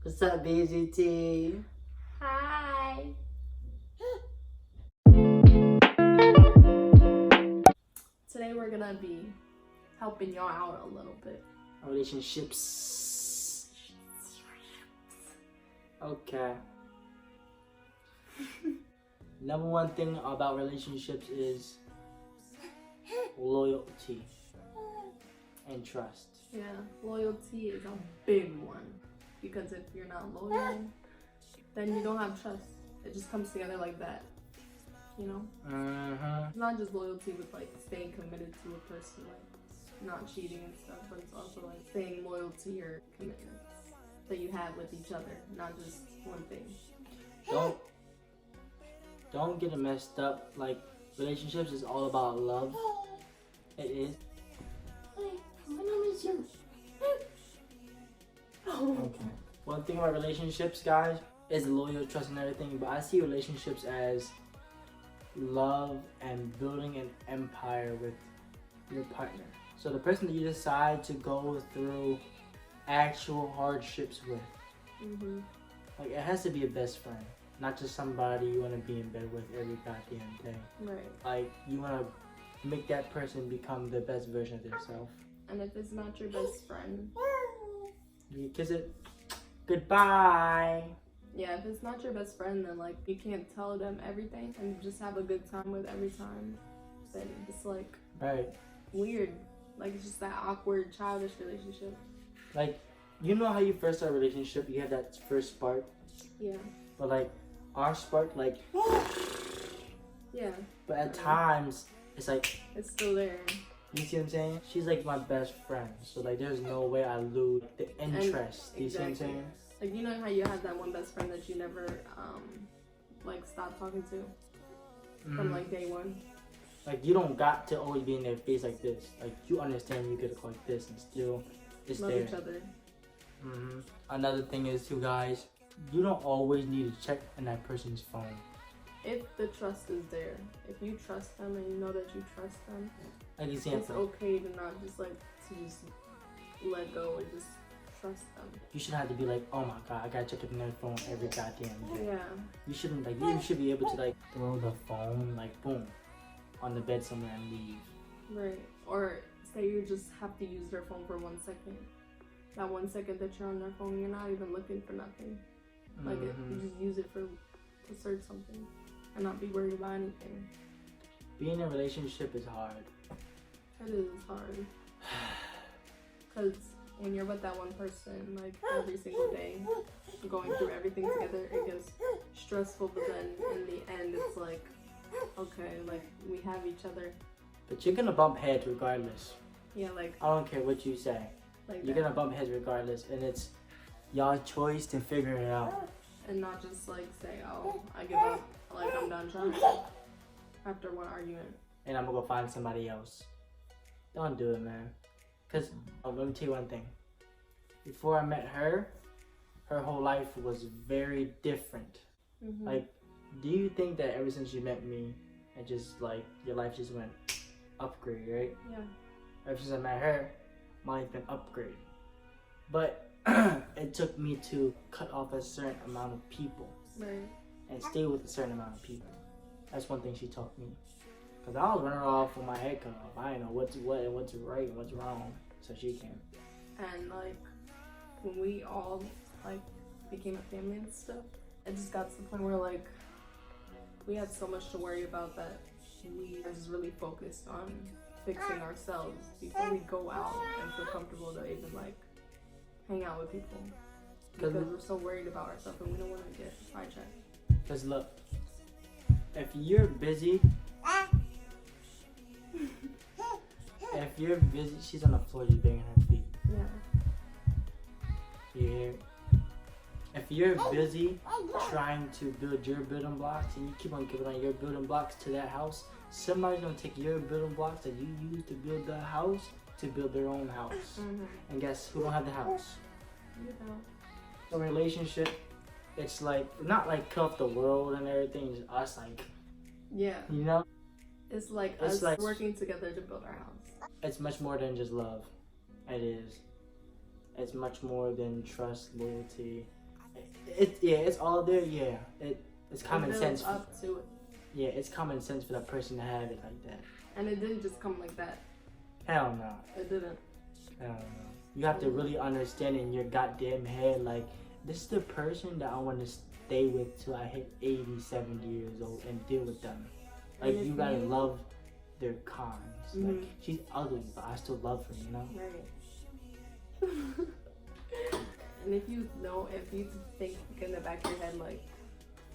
What's up, BMZ TEAM? Hi. Today we're gonna be helping y'all out a little bit. Relationships. Okay. Number one thing about relationships is loyalty and trust. Yeah, loyalty is a big one because if you're not loyal, then you don't have trust. It just comes together like that, you know? It's not just loyalty with like staying committed to a person, like not cheating and stuff, but it's also like staying loyal to your commitments that you have with each other, not just one thing. Don't get it messed up. Like, relationships is all about love. It is. Hey, my name is you. Okay. One thing about relationships, guys, is loyal, trust, and everything. But I see relationships as love and building an empire with your partner. So the person that you decide to go through actual hardships with, like, it has to be a best friend, not just somebody you want to be in bed with every goddamn day. Right. Like, you want to make that person become the best version of themselves. And if it's not your best friend, you kiss it, goodbye. yeah, if it's not your best friend, then like you can't tell them everything and just have a good time with every time, then it's like weird. Like it's just that awkward, childish relationship. Like, you know how you first start a relationship, you have that first spark? Yeah. But like, our spark, like, yeah. but at times, it's like, it's still there. You see what I'm saying? She's like my best friend, so like there's no way I lose the interest. You see what I'm saying? Like, you know how you had that one best friend that you never like stopped talking to from like day one? Like, you don't got to always be in their face like this. Like, you understand you could look like this and still just love there. each other. Another thing is too, guys, you don't always need to check in that person's phone. If the trust is there, if you trust them and you know that you trust them, like example, it's okay to not just like to just let go and just trust them. You shouldn't have to be like, oh my god, I gotta check in their phone every goddamn day. Yeah. You shouldn't, like, you should be able to like throw the phone like boom on the bed somewhere and leave. Right. Or say you just have to use their phone for 1 second. That 1 second that you're on their phone, you're not even looking for nothing. Like you just use it to search something and not be worried about anything. Being in a relationship is hard. It is hard. Because when you're with that one person, like every single day, going through everything together, it gets stressful, but then in the end, it's like, okay, like we have each other. But you're gonna bump heads regardless. Yeah, like I don't care what you say. Like you're gonna bump heads regardless, and it's y'all's choice to figure it out. And not just like say, oh, I give up, like I'm done trying after one argument. And I'm gonna go find somebody else. Don't do it, man. Cause let me tell you one thing. Before I met her, her whole life was very different. Like, do you think that ever since you met me, it just like your life just went upgrade, right? Yeah. Ever since I met her, my life been upgrade. But it took me to cut off a certain amount of people, right, and stay with a certain amount of people. That's one thing she taught me. Cause I was running off with my head cut off. I didn't know what's what and what's right and what's wrong. So she can. And like when we all like became a family and stuff, it just got to the point where like we had so much to worry about that we are just really focused on fixing ourselves before we go out and feel comfortable to even like hang out with people. Because we're so worried about ourselves and we don't want to get sidetracked. Cause look, if you're busy, she's on the floor just banging her feet. Yeah. You hear? If you're busy trying to build your building blocks and you keep on giving on your building blocks to that house, somebody's gonna take your building blocks that you use to build the house to build their own house. And guess who don't have the house? You know. So relationship, it's like not like cut off the world and everything, it's us, like, yeah, you know? It's like it's us like working together to build our house. It's much more than just love. It is. It's much more than trust, loyalty. it's all there. Yeah, it's common sense. Up to it. Yeah, it's common sense for that person to have it like that. And it didn't just come like that. Hell no. It didn't. Hell no. You have to really understand in your goddamn head, like, this is the person that I want to stay with till I hit 80, 70 years old and deal with them. Like, you gotta love their cons. Like, she's ugly, but I still love her, you know? Right. And if you think in the back of your head, like,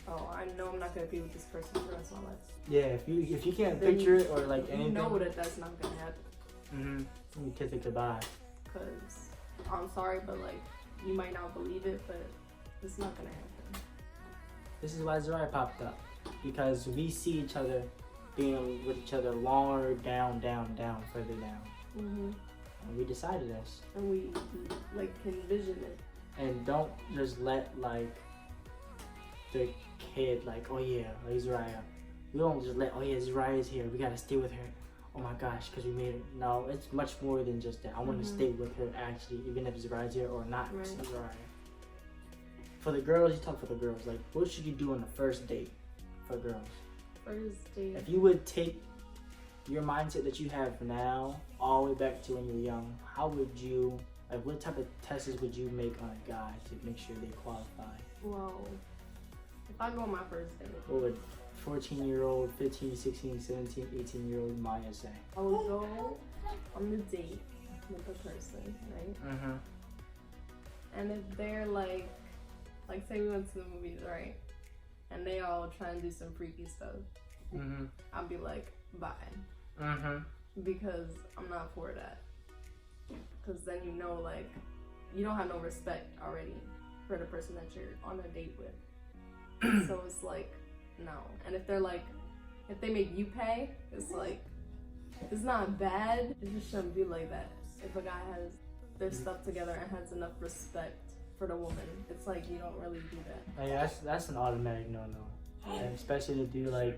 oh, I know I'm not gonna be with this person for the rest of my life. Yeah, if you can't picture it or like anything, you know that that's not gonna happen. You kiss it goodbye. Cause I'm sorry, but like you might not believe it, but it's not gonna happen. This is why Zariah popped up, because we see each other being with each other longer down, further down. And we decided this. And we like can vision it. And don't just let like the kid like, oh yeah, like Zariah. We don't just let, oh yeah, Zariah's here, we gotta stay with her. Oh my gosh, because we made it. No, it's much more than just that. I want to stay with her actually, even if Zariah's here or not. Right. Zariah. For the girls, you talk for the girls. Like, what should you do on the first date for girls? First date. If you would take your mindset that you have now all the way back to when you were young, how would you, like, what type of tests would you make on a guy to make sure they qualify? Well, if I go on my first date, What would 14-year-old, 15, 16, 17, 18-year-old Maya say? I would go on the date with the person, right? And if they're like say we went to the movies, right? And they all try and do some freaky stuff. I'll be like, bye. Because I'm not for that. Because then you know, like, you don't have no respect already for the person that you're on a date with. So it's like, no. And if they're like, if they make you pay, it's like, it's not bad. It just shouldn't be like that. If a guy has their stuff together and has enough respect for the woman, it's like you don't really do that. Like, that's an automatic no-no. And especially to do like,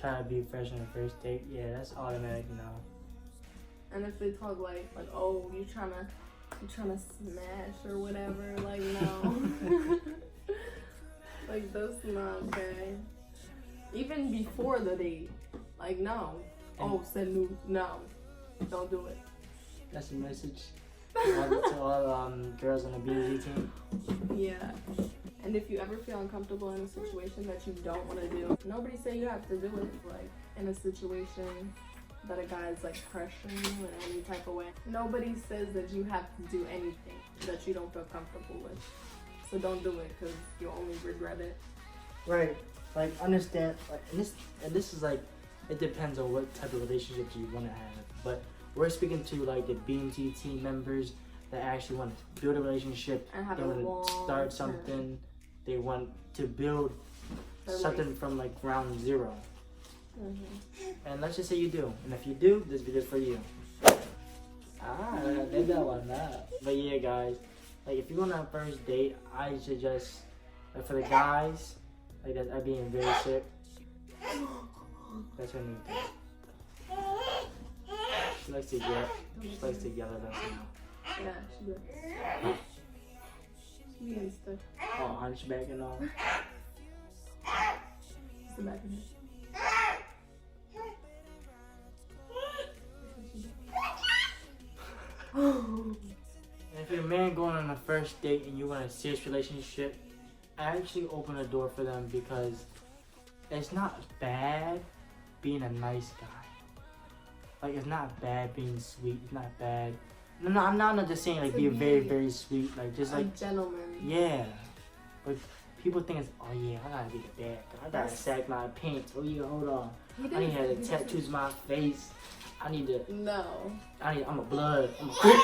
try to be fresh on the first date. Yeah, that's automatic no. And if they talk like oh, you trying to smash or whatever, like no. Like that's not okay. Even before the date, like no. Oh, said no, don't do it. That's a message to all girls on the BMZ team. Yeah. And if you ever feel uncomfortable in a situation that you don't want to do, nobody say you have to do it. Like in a situation that a guy is like pressuring you in any type of way, nobody says that you have to do anything that you don't feel comfortable with. So don't do it because you'll only regret it. Right. Like, understand, like, and this is like, it depends on what type of relationship you want to have. But we're speaking to like the BMZ team members that actually want to build a relationship. And have they want to start something. They want to build something from like ground zero. And let's just say you do. And if you do, this video is for you. I did that one up. But yeah, guys, like if you're on a first date, I suggest, like for the guys, like that are being very sick. That's her new thing. She likes to yell. She likes to yell at us now. Yeah, she does. She being stuff. Oh, hunchback and all. It's the back of it. And if you're a man going on a first date and you want a serious relationship, actually open a door for them, because it's not bad being a nice guy. Like, it's not bad being sweet. It's not bad. No, I'm not just saying like being very, very sweet. Like just like a gentleman. Yeah. But people think it's, oh yeah, I gotta be the bad guy. I gotta sag my pants. Oh yeah, hold on. I need to have the tattoos on my face. I need to. No. I'm a blood. I'm a crip.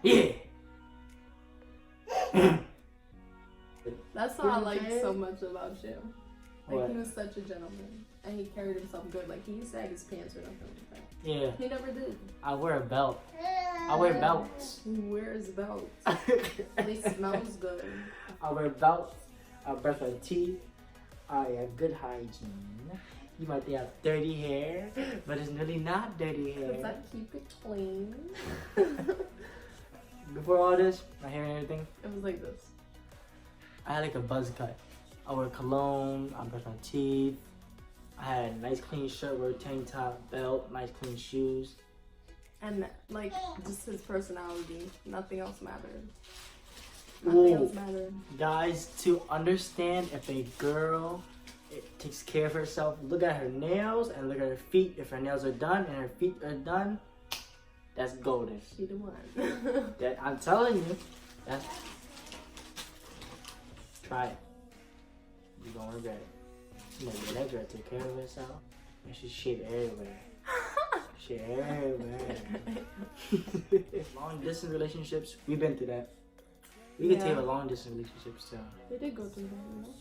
Yeah. That's what I like so much about you. Like, What? he was such a gentleman. And he carried himself good. Like, he used to sag his pants or nothing like that. Yeah. He never did. I wear a belt. I wear belts. He wears belts. And he smells good. I wear belts. I brush my teeth. I have good hygiene. You might think I have dirty hair, but it's really not dirty hair. Because I keep it clean. Before all this, my hair and everything, It was like this. I had like a buzz cut. I wear cologne, I brush my teeth. I had a nice clean shirt, wear a tank top, belt, nice clean shoes. And like just his personality, nothing else mattered. Nothing else mattered. Guys, to understand if a girl takes care of herself, look at her nails and look at her feet. If her nails are done and her feet are done, that's golden. She the one. That I'm telling you, that's try it. You're gonna regret it. You know, that girl take care of herself and she shit everywhere. Shit everywhere. Long distance relationships, we've been through that. We could take a long distance relationships too. We did go through that, you know?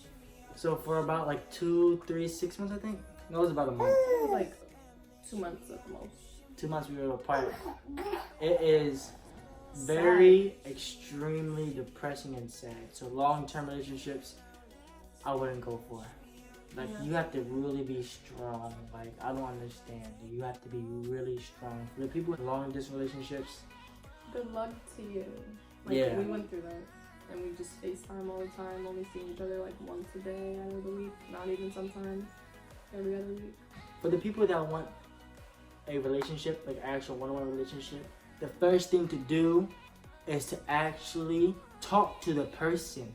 So for about like 2, 3, 6 months, I think. No, it was about a month. It was like 2 months at the most. 2 months we were apart. It is very extremely depressing and sad. So long-term relationships, I wouldn't go for. Like you have to really be strong. Like I don't understand. You have to be really strong. For the people in long-distance relationships, good luck to you. Like we went through that. And we just FaceTime all the time, only seeing each other like once a day out of the week, not even sometimes every other week. For the people that want a relationship, like actual one-on-one relationship, the first thing to do is to actually talk to the person.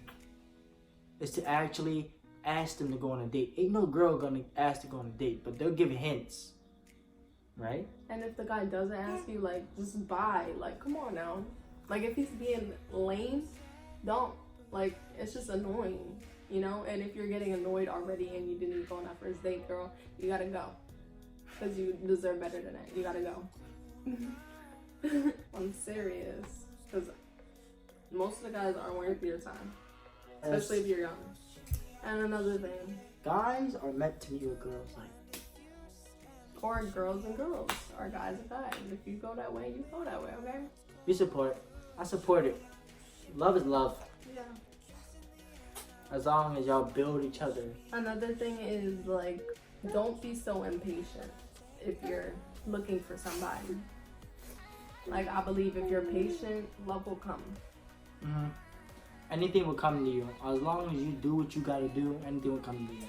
Is to actually ask them to go on a date. Ain't no girl gonna ask to go on a date, but they'll give hints. Right? And if the guy doesn't ask you, like, just bye. Like, come on now. Like, if he's being lame, don't. Like, it's just annoying, you know? And if you're getting annoyed already and you didn't go on that first date, girl, you gotta go. Because you deserve better than that. You gotta go. I'm serious. Because most of the guys aren't worth your time. Especially if you're young. And another thing. Guys are meant to be with girls, like. Or girls and girls. Or guys and guys. If you go that way, you go that way, okay? We support. I support it. Love is love. Yeah. As long as y'all build each other. Another thing is, like, don't be so impatient if you're looking for somebody. Like, I believe if you're patient, love will come. Mm-hmm. Anything will come to you. As long as you do what you gotta do, anything will come to you.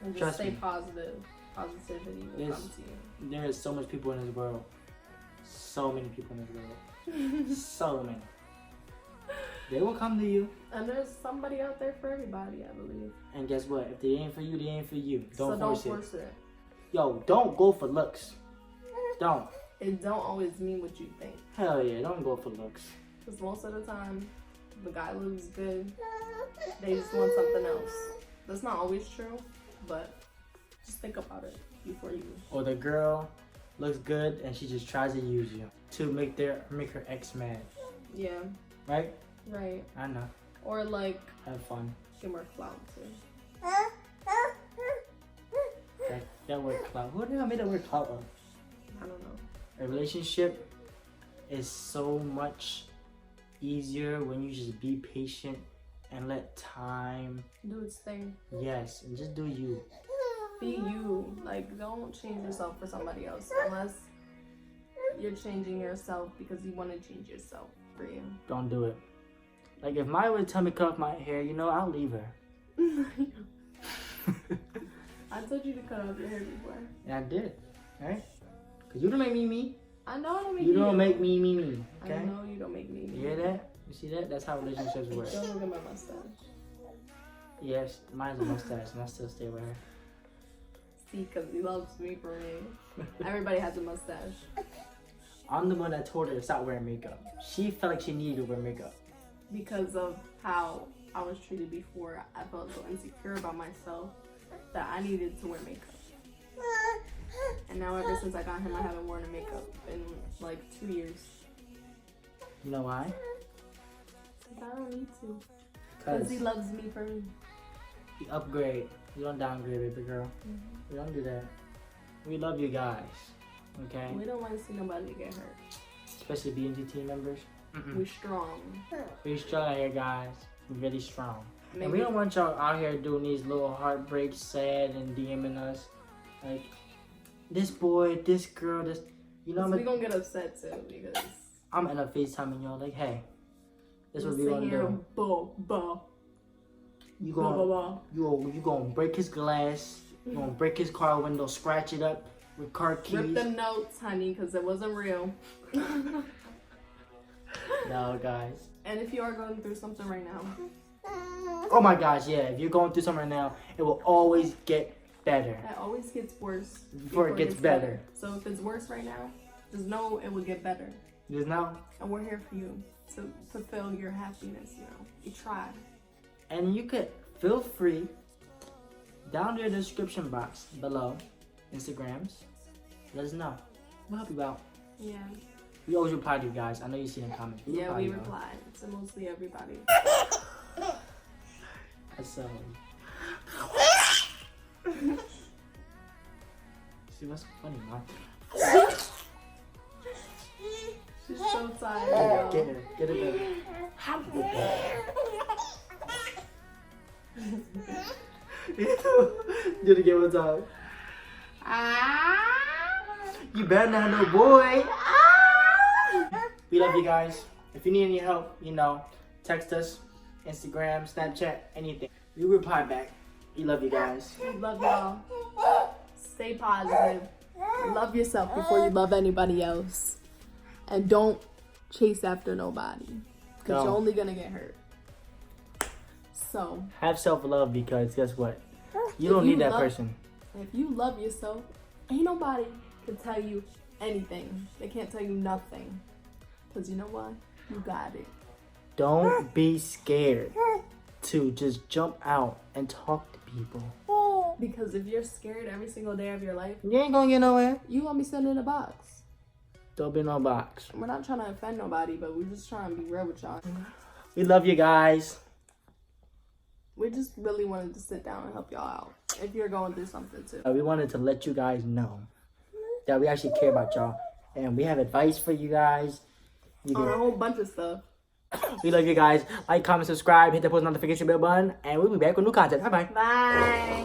And just Trust stay me. positive. Positivity will come to you. There is so much people in this world. So many people in this world. So many. They will come to you. And there's somebody out there for everybody, I believe. And guess what? If they ain't for you, they ain't for you. Don't force it. Yo, don't go for looks. Don't. It don't always mean what you think. Hell yeah, don't go for looks. Because most of the time, the guy looks good. They just want something else. That's not always true, but just think about it before you. Or the girl looks good and she just tries to use you to make her ex mad. Yeah. Right? Right. I know. Or like have fun. Get more clout too. That word clout. Who the hell made that word clout up? I don't know. A relationship is so much easier when you just be patient and let time do its thing. Yes, and just do you. Be you. Like, don't change yourself for somebody else unless you're changing yourself because you want to change yourself for you. Don't do it. Like, if Maya would tell me to cut off my hair, you know, I'll leave her. I told you to cut off your hair before. Yeah, I did. Right? Because you don't make me me. I know I don't make you don't make me me me. Okay? I know you don't make me me. You hear that? You see that? That's how relationships work. Don't look at my mustache. Yes, mine's a mustache, and I still stay with her. See, because he loves me for me. Everybody has a mustache. I'm the one that told her to stop wearing makeup. She felt like she needed to wear makeup. Because of how I was treated before, I felt so insecure about myself that I needed to wear makeup. And now ever since I got him, I haven't worn a makeup in like 2 years. You know why? I don't need to. Because he loves me for me. You upgrade. You don't downgrade, baby girl. Mm-hmm. We don't do that. We love you guys. Okay? We don't want to see nobody get hurt. Especially BMZ team members. We're strong. We're strong out here, guys. We're really strong. Maybe. And we don't want y'all out here doing these little heartbreaks, sad, and DMing us. Like, this boy, this girl, this... You know, we're going to get upset too because... I'm in a FaceTime and y'all like, hey, this is what we gonna do. Bo. You Blah, gonna blah, blah. you gonna break his glass. You gonna break his car window, scratch it up with car keys. Rip them notes, honey, because it wasn't real. No, guys. And if you are going through something right now, Oh my gosh, yeah. If you're going through something right now, it will always get better it always gets worse before it gets better. So if it's worse right now, just know it will get better. Just now. And we're here for you to fulfill your happiness, you know. You try. And you could feel free down there in the description box below, Instagrams. Let us know. We'll help you out. Yeah. We always reply to you guys. I know you see in the comments. We to you. reply to mostly everybody. That's so. See what's funny, Mom? She's so tired. Get her. Get her, baby. Do it again one time. You better not no boy. We love you guys. If you need any help, you know, text us, Instagram, Snapchat, anything. We reply back. We love you guys. We love y'all. Stay positive. Love yourself before you love anybody else. And don't chase after nobody. Because you're only going to get hurt. So. Have self-love because guess what? You don't need that person. If you love yourself, ain't nobody can tell you anything. They can't tell you nothing. Because you know what? You got it. Don't be scared to just jump out and talk to people. Because if you're scared every single day of your life, You ain't gonna get nowhere. you gonna be sitting in a box. Don't be no box. We're not trying to offend nobody, but we're just trying to be real with y'all. We love you guys. We just really wanted to sit down and help y'all out. If you're going through something too. We wanted to let you guys know that we actually care about y'all. And we have advice for you guys. You On a can, whole bunch of stuff. we love you guys. Like, comment, subscribe, hit the post notification bell button. And we'll be back with new content. Bye-bye. Bye.